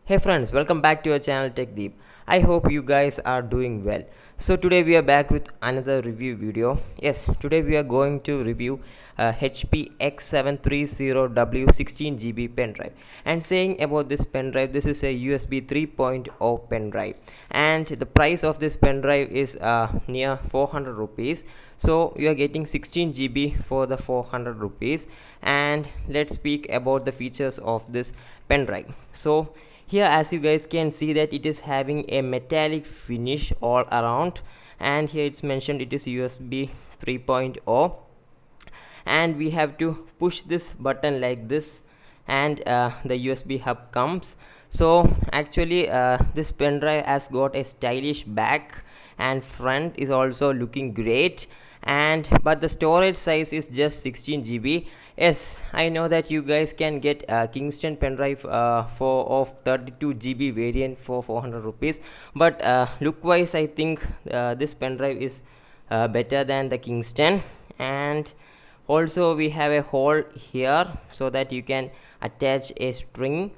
Hey friends, welcome back to our channel Tech Deep. I hope you guys are doing well. So today we are back with another review video. Yes, today we are going to review HP X730W 16GB pen drive. And saying about this pen drive, this is a USB 3.0 pen drive, and the price of this pen drive is near 400 rupees. So you are getting 16GB for the 400 rupees. And let's speak about the features of this pen drive. So here, as you guys can see, that it is having a metallic finish all around, and here it's mentioned it is USB 3.0, and we have to push this button like this, and the USB hub comes. So actually this pen drive has got a stylish back, and front is also looking great, and but the storage size is just 16GB. Yes, I know that you guys can get a Kingston pen drive for of 32GB variant for 400 rupees, but look wise I think this pen drive is better than the Kingston. And also we have a hole here so that you can attach a string.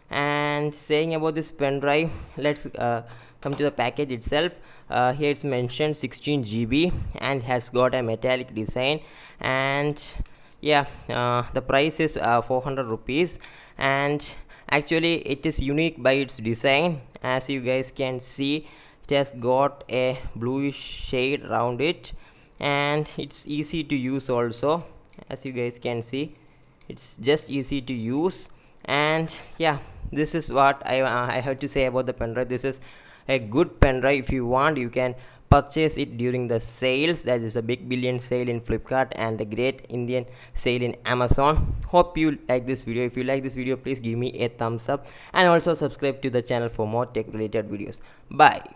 And saying about this pen drive, let's come to the package itself. Here it's mentioned 16GB and has got a metallic design, and yeah, the price is 400 rupees. And actually it is unique by its design. As you guys can see, it has got a bluish shade around it, and it's easy to use also. As you guys can see, it's just easy to use. And yeah, this is what I have to say about the pen drive. This is a good pen drive. If you want, you can purchase it during the sales. That is a big billion sale in Flipkart and the great Indian sale in Amazon. Hope you like this video. If you like this video, please give me a thumbs up, and also subscribe to the channel for more tech related videos. Bye.